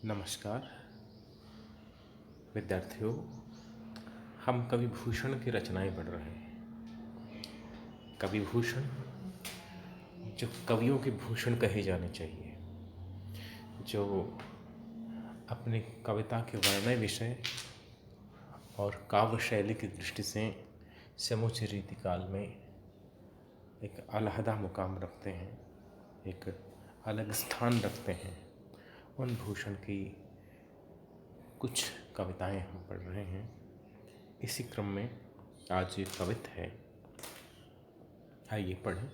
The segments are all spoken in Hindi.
नमस्कार विद्यार्थियों। हम कवि भूषण की रचनाएं पढ़ रहे हैं। कवि भूषण जो कवियों के भूषण कहे जाने चाहिए, जो अपनी कविता के वर्णय विषय और काव्य शैली की दृष्टि से समूचे रीतिकाल में एक अलहदा मुकाम रखते हैं, एक अलग स्थान रखते हैं। उन भूषण की कुछ कविताएं हम पढ़ रहे हैं। इसी क्रम में आज ये कविता है, आइए पढ़ें।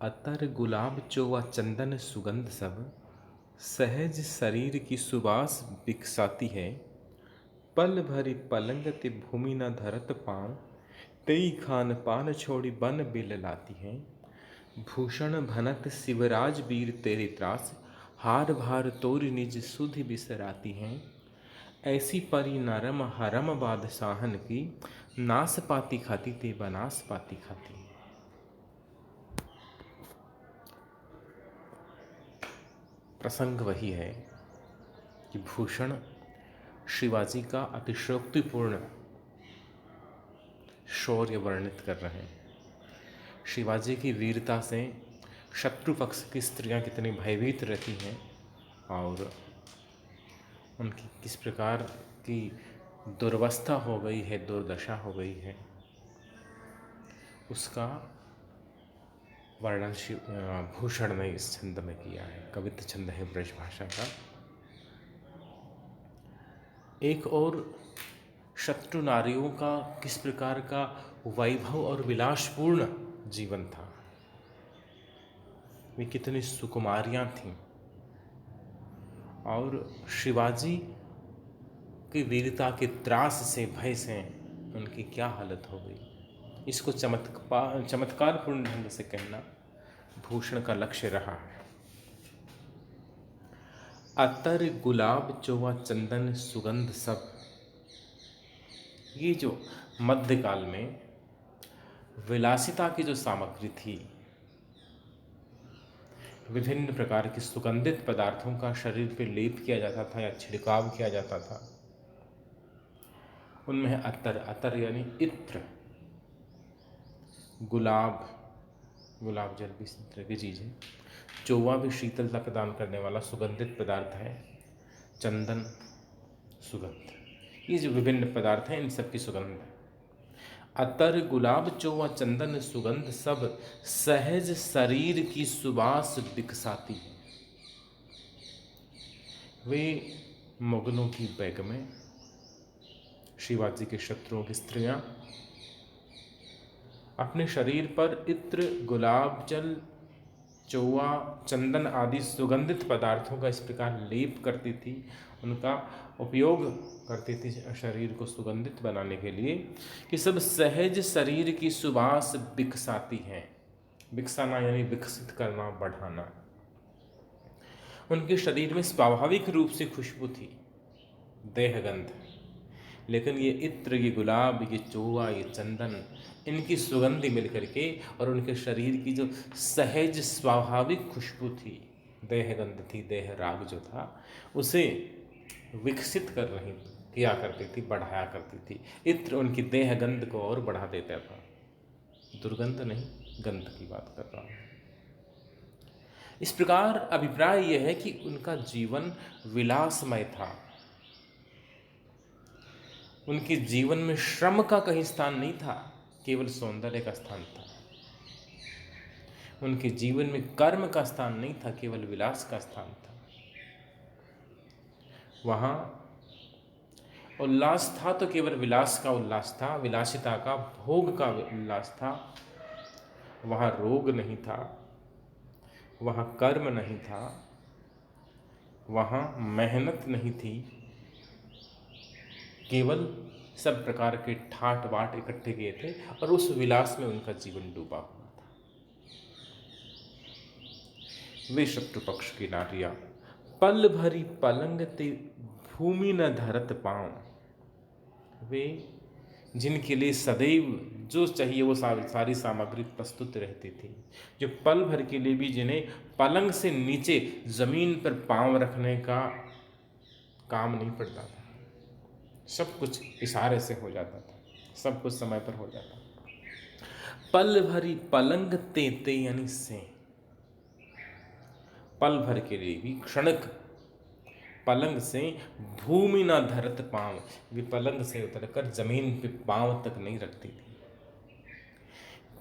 अतर गुलाब चोवा चंदन सुगंध सब, सहज शरीर की सुबास बिकसाती है। पल भरी पलंग ते भूमि न धरत पाँव, तेई खान पान छोड़ी बन बिल लाती है। भूषण भनत शिवराज वीर तेरे त्रास, हार भार तोरी निज सुधि बिसराती हैं। ऐसी परी नरम हरम बादशाहन की, नास पाती खाती ते बनास पाती खाती। प्रसंग वही है कि भूषण शिवाजी का अतिशयोक्तिपूर्ण शौर्य वर्णित कर रहे हैं। शिवाजी की वीरता से शत्रु पक्ष की स्त्रियां कितनी भयभीत रहती हैं और उनकी किस प्रकार की दुर्वस्था हो गई है, दुर्दशा हो गई है, उसका वर्णन भूषण ने इस छंद में किया है। कवित्त छंद है ब्रज भाषा का। एक और शत्रु नारियों का किस प्रकार का वैभव और विलासपूर्ण जीवन था, वे कितनी सुकुमारियां थीं और शिवाजी की वीरता के त्रास से, भय से उनकी क्या हालत हो गई, इसको चमत्कारपूर्ण ढंग से कहना भूषण का लक्ष्य रहा है। अतर गुलाब चोवा चंदन सुगंध सब, ये जो मध्यकाल में विलासिता की जो सामग्री थी, विभिन्न प्रकार के सुगंधित पदार्थों का शरीर पे लेप किया जाता था या छिड़काव किया जाता था, उनमें अतर यानी इत्र, गुलाब जल भी इस तरह की चीज़ है। चौवा भी शीतलता प्रदान करने वाला सुगंधित पदार्थ है। चंदन सुगंध, ये जो विभिन्न पदार्थ हैं इन सब की सुगंध है। अतर गुलाब चौवा चंदन सुगंध सब, सहज शरीर की सुबास बिकसाती है। वे मुगलों की बेगमें, शिवाजी के शत्रुओं की स्त्रियां अपने शरीर पर इत्र, गुलाब जल, चौवा, चंदन आदि सुगंधित पदार्थों का इस प्रकार लेप करती थी, उनका उपयोग करती थी शरीर को सुगंधित बनाने के लिए कि सब सहज शरीर की सुबास बिकसाती हैं। बिकसाना यानी विकसित करना, बढ़ाना। उनके शरीर में स्वाभाविक रूप से खुशबू थी, देहगंध, लेकिन ये इत्र, ये गुलाब, ये चौवा, ये चंदन, इनकी सुगंधी मिलकर के और उनके शरीर की जो सहज स्वाभाविक खुशबू थी, देहगंध थी, देह राग जो था, उसे विकसित कर रही किया करती थी, बढ़ाया करती थी। इत्र उनकी देहगंध को और बढ़ा देता था, दुर्गंध नहीं, गंध की बात कर रहा हूँ। इस प्रकार अभिप्राय यह है कि उनका जीवन विलासमय था। उनके जीवन में श्रम का कहीं स्थान नहीं था, केवल सौंदर्य का स्थान था। उनके जीवन में कर्म का स्थान नहीं था, केवल विलास का स्थान था। वहाँ उल्लास था तो केवल विलास का उल्लास था, विलासिता का, भोग का उल्लास था। वहाँ रोग नहीं था, वहाँ कर्म नहीं था, वहाँ मेहनत नहीं थी, केवल सब प्रकार के ठाट बाट इकट्ठे किए थे और उस विलास में उनका जीवन डूबा हुआ था। वे शत्रु पक्ष की नारियां पल भरी पलंग ते भूमि न धरत पाँव, वे जिनके लिए सदैव जो चाहिए वो सारी सामग्री प्रस्तुत रहती थी, जो पल भर के लिए भी जिन्हें पलंग से नीचे ज़मीन पर पांव रखने का काम नहीं पड़ता था, सब कुछ इशारे से हो जाता था, सब कुछ समय पर हो जाता था। पल भरी पलंग तेते यानी से, पल भर के लिए भी क्षणिक पलंग से भूमि न धरत पांव, वे पलंग से उतरकर जमीन पे पांव तक नहीं रखती थी।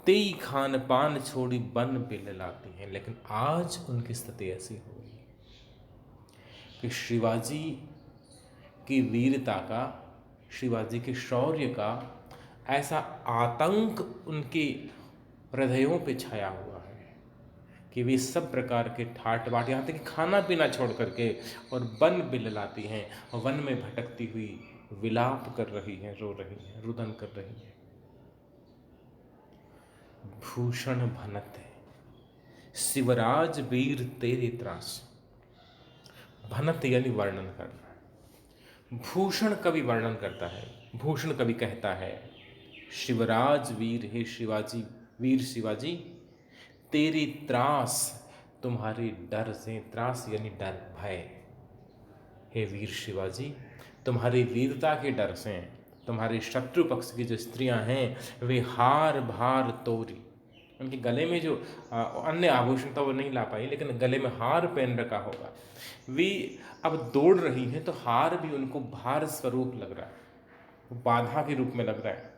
तेई खान पान छोड़ी बन बिल लाती हैं, लेकिन आज उनकी स्थिति ऐसी हो गई कि शिवाजी की वीरता का, शिवाजी के शौर्य का ऐसा आतंक उनके हृदयों पे छाया हुआ है कि वे सब प्रकार के ठाट बाट, यहाँ तक कि खाना पीना छोड़ करके और वन बिल लाती हैं, और वन में भटकती हुई विलाप कर रही हैं, रो रही हैं, रुदन कर रही हैं। भूषण भनत है शिवराज वीर तेरे त्रास, भनत यानी वर्णन करना। भूषण कवि वर्णन करता है, भूषण कवि कहता है शिवराज वीर, हे शिवाजी, वीर शिवाजी, तेरी त्रास, तुम्हारे डर से, त्रास यानी डर, भय, हे वीर शिवाजी, तुम्हारी वीरता के डर से तुम्हारे शत्रु पक्ष की जो स्त्रियां हैं वे हार भार तोरी, उनके गले में जो अन्य आभूषण था वो नहीं ला पाई, लेकिन गले में हार पहन रखा होगा, वे अब दौड़ रही हैं तो हार भी उनको भार स्वरूप लग रहा है, वो बाधा के रूप में लग रहा है।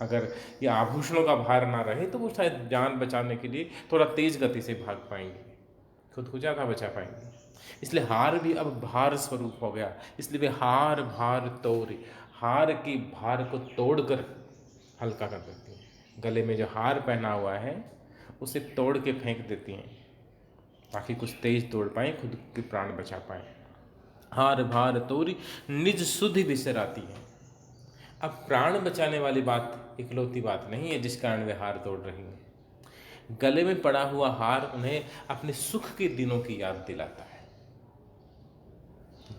अगर ये आभूषणों का भार ना रहे तो वो शायद जान बचाने के लिए थोड़ा तेज गति से भाग पाएंगे, खुद को ज़्यादा बचा पाएंगे। इसलिए हार भी अब भार स्वरूप हो गया, इसलिए वे हार भार तोड़, हार की भार को तोड़कर हल्का कर देती हैं, गले में जो हार पहना हुआ है उसे तोड़ के फेंक देती हैं ताकि कुछ तेज तोड़ पाएँ, खुद के प्राण बचा पाएँ। हार भार तोरी निज सुधि बिसराती है। अब प्राण बचाने वाली बात इकलौती बात नहीं है जिस कारण वे हार तोड़ रही हैं। गले में पड़ा हुआ हार उन्हें अपने सुख के दिनों की याद दिलाता है।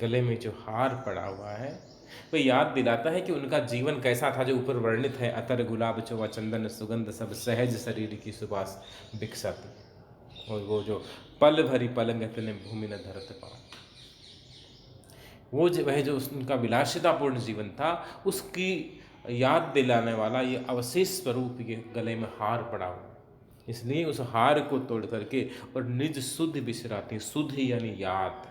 गले में जो हार पड़ा हुआ है वह याद दिलाता है कि उनका जीवन कैसा था, जो ऊपर वर्णित है, अतर गुलाब चौवा चंदन सुगंध सब सहज शरीर की सुबास बिकसाती, और वो जो पल भरी पलंग तने भूमि न धरत पाँव, वो वह जो उनका विलासितापूर्ण जीवन था उसकी याद दिलाने वाला ये अवशेष स्वरूप ये गले में हार पड़ा हुआ, इसलिए उस हार को तोड़ करके और निज सुध बिसराती, सुध यानी याद,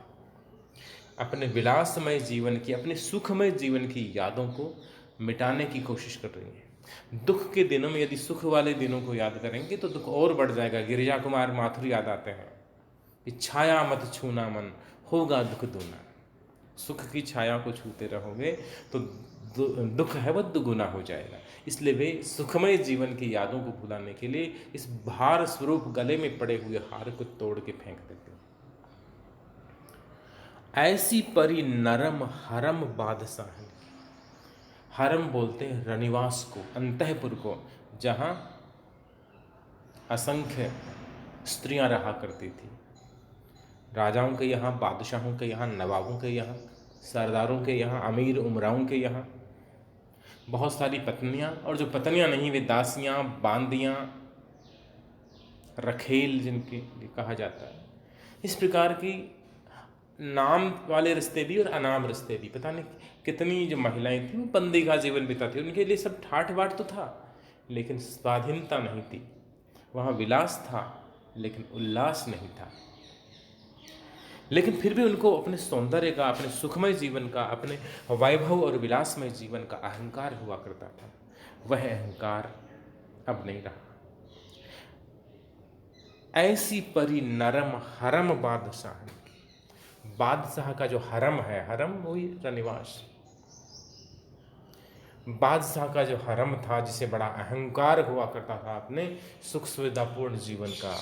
अपने विलासमय जीवन की, अपने सुखमय जीवन की यादों को मिटाने की कोशिश कर रही हैं। दुख के दिनों में यदि सुख वाले दिनों को याद करेंगे तो दुख और बढ़ जाएगा। गिरिजा कुमार माथुर याद आते हैं कि छाया मत छूना मन, होगा दुख दूना। सुख की छाया को छूते रहोगे तो दुख है वह दुगुना हो जाएगा। इसलिए वे सुखमय जीवन की यादों को भुलाने के लिए इस भार स्वरूप गले में पड़े हुए हार को तोड़ के फेंक देते हैं। ऐसी परी नरम हरम बादशाह, हरम बोलते हैं रनिवास को, अंतःपुर को, जहाँ असंख्य स्त्रियां रहा करती थी। राजाओं के यहाँ, बादशाहों के यहाँ, नवाबों के यहाँ, सरदारों के यहाँ, अमीर उमराओं के यहाँ बहुत सारी पत्नियाँ, और जो पत्नियाँ नहीं वे दासियाँ, बांदियाँ, रखेल जिनके लिए कहा जाता है। इस प्रकार की नाम वाले रिश्ते भी और अनाम रिश्ते भी, पता नहीं कितनी जो महिलाएं थी वो बंदी का जीवन बिताती, उनके लिए सब ठाट बाट तो था लेकिन स्वाधीनता नहीं थी। वहाँ विलास था लेकिन उल्लास नहीं था। लेकिन फिर भी उनको अपने सौंदर्य का, अपने सुखमय जीवन का, अपने वैभव और विलासमय जीवन का अहंकार हुआ करता था। वह अहंकार अब नहीं रहा। ऐसी परी नरम हरम बादशाह, बादशाह का जो हरम है, हरम वही रनिवास, बादशाह का जो हरम था जिसे बड़ा अहंकार हुआ करता था अपने सुख सुविधापूर्ण जीवन का,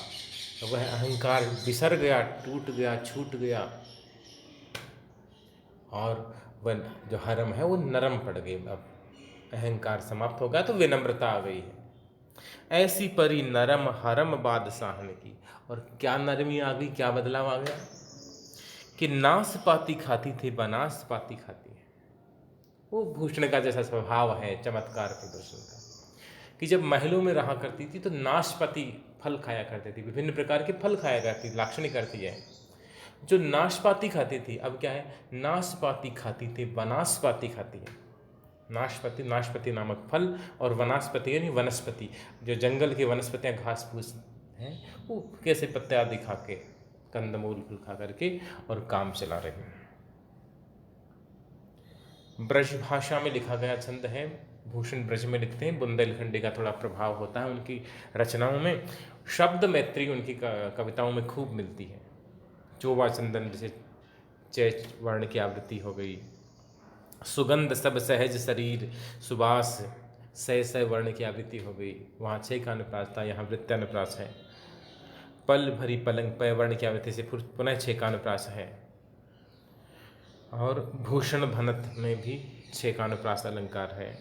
वह अहंकार बिसर गया, टूट गया, छूट गया, और वह जो हरम है वो नरम पड़ गई। अब अहंकार समाप्त हो गया तो विनम्रता आ गई है। ऐसी परी नरम हरम बादशाह ने की, और क्या नरमी आ गई, क्या बदलाव आ गया कि नाशपाती खाती थी बनाशपाती खाती है। वो भूषण का जैसा स्वभाव है चमत्कार प्रदर्शन का, कि जब महलों में रहा करती थी तो नाशपाती फल खाया करती थी, विभिन्न प्रकार के फल खाया करती, लाक्षणिक करती है। जो नाशपाती खाती थी, अब क्या है, नाशपाती खाती थी, वनास्पाती खाती है। नाशपाती, नाशपाती नामक फल, और वनस्पति यानी वनस्पति, जो जंगल की वनस्पतियाँ घास फूस हैं, वो कैसे पत्ते आदि खा के, कंदमूल फूल खा करके और काम चला रहे हैं। ब्रज भाषा में लिखा गया छंद है, भूषण ब्रज में लिखते हैं, बुंदेलखंडी का थोड़ा प्रभाव होता है उनकी रचनाओं में। शब्द मैत्री उनकी कविताओं में खूब मिलती है। चोवा चंदन जैसे चैत वर्ण की आवृत्ति हो गई, सुगंध सब सहज शरीर सुबास सह सह वर्ण की आवृत्ति हो गई, वहाँ छः का अनुप्रास था, यहाँ वृत्तानुप्रास है। पल भरी पलंग पय वर्ण की आवृत्ति से पुनः छः का अनुप्रास है। और भूषण भनत में भी छः का अनुप्रास अलंकार है।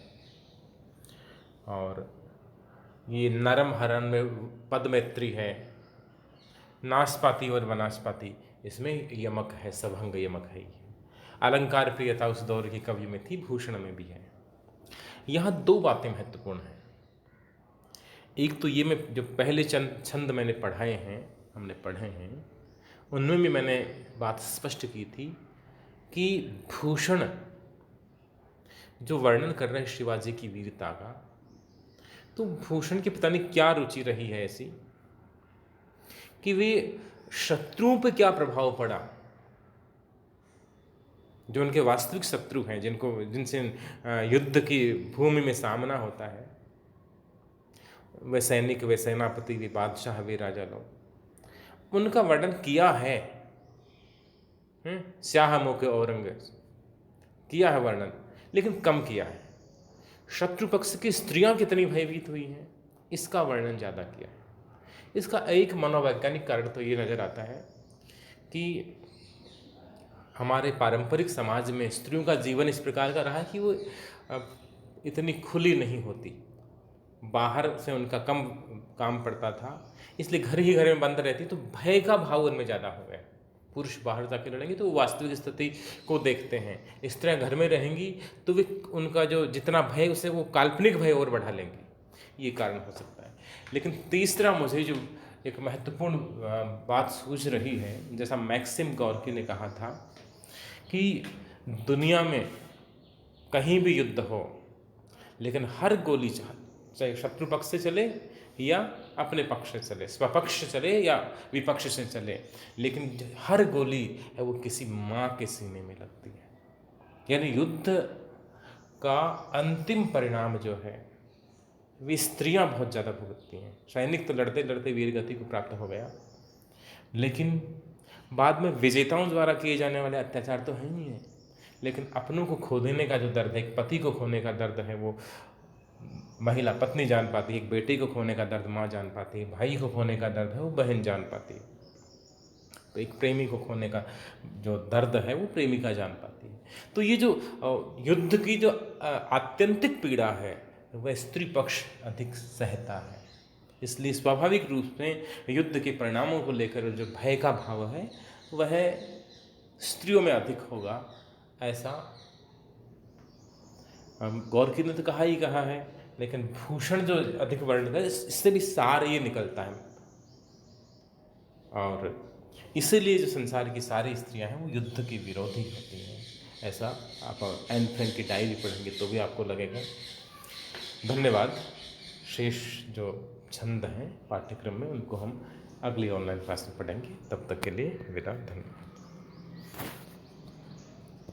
और ये नरम हरण में पद मैत्री है। नाशपाती और वनास्पाती इसमें यमक है, सभंग यमक है। अलंकार प्रियता उस दौर की कवि में थी, भूषण में भी है। यहाँ दो बातें महत्वपूर्ण हैं। एक तो ये, मैं जो पहले छंद मैंने पढ़ाए हैं, हमने पढ़े हैं, उनमें भी मैंने बात स्पष्ट की थी कि भूषण जो वर्णन कर रहे हैं शिवाजी की वीरता का, तो भूषण की पता नहीं क्या रुचि रही है ऐसी कि वे शत्रुओं पे क्या प्रभाव पड़ा, जो उनके वास्तविक शत्रु हैं, जिनसे युद्ध की भूमि में सामना होता है, वे सैनिक, वे सेनापति, वे बादशाह, वे राजा लोग, उनका वर्णन किया है। स्याह मुख औरंग किया है वर्णन, लेकिन कम किया है। शत्रु पक्ष की स्त्रियां कितनी भयभीत हुई हैं, इसका वर्णन ज़्यादा किया है। इसका एक मनोवैज्ञानिक कारण तो ये नज़र आता है कि हमारे पारंपरिक समाज में स्त्रियों का जीवन इस प्रकार का रहा है कि वो इतनी खुली नहीं होती, बाहर से उनका कम काम पड़ता था, इसलिए घर ही घर में बंद रहती, तो भय का भाव उनमें ज़्यादा हो गया। पुरुष बाहर जाके लड़ेंगे तो वो वास्तविक स्थिति को देखते हैं, स्त्रियाँ घर में रहेंगी तो वे उनका जो जितना भय उसे वो काल्पनिक भय और बढ़ा लेंगी, ये कारण हो सकता है। लेकिन तीसरा मुझे जो एक महत्वपूर्ण बात सूझ रही है, जैसा मैक्सिम गॉर्की ने कहा था कि दुनिया में कहीं भी युद्ध हो, लेकिन हर गोली चाहे शत्रु पक्ष से चले या अपने पक्ष से चले, स्वपक्ष से चले या विपक्ष से चले, लेकिन हर गोली है वो किसी माँ के सीने में लगती है। यानी युद्ध का अंतिम परिणाम जो है वे स्त्रियां बहुत ज़्यादा भुगतती हैं। सैनिक तो लड़ते लड़ते वीरगति को प्राप्त हो गया, लेकिन बाद में विजेताओं द्वारा किए जाने वाले अत्याचार तो है ही है, लेकिन अपनों को खो देने का जो दर्द है, एक पति को खोने का दर्द है, वो महिला पत्नी जान पाती है। एक बेटे को खोने का दर्द माँ जान पाती है, भाई को खोने का दर्द है वो बहन जान पाती है, तो एक प्रेमी को खोने का जो दर्द है वो प्रेमिका जान पाती है। तो ये जो युद्ध की जो आत्यंतिक पीड़ा है वह स्त्री पक्ष अधिक सहता है। इसलिए स्वाभाविक रूप से युद्ध के परिणामों को लेकर जो भय का भाव है वह स्त्रियों में अधिक होगा, ऐसा गौरकी ने तो कहा ही कहा है। लेकिन भूषण जो अधिक वर्णित है, इससे भी सार ये निकलता है, और इसीलिए जो संसार की सारी स्त्रियां हैं वो युद्ध की विरोधी होती हैं। ऐसा आप एन फ्रैंक की डायरी पढ़ेंगे तो भी आपको लगेगा। धन्यवाद। शेष जो छंद हैं पाठ्यक्रम में उनको हम अगली ऑनलाइन क्लास में पढ़ेंगे। तब तक के लिए विदा। धन्यवाद।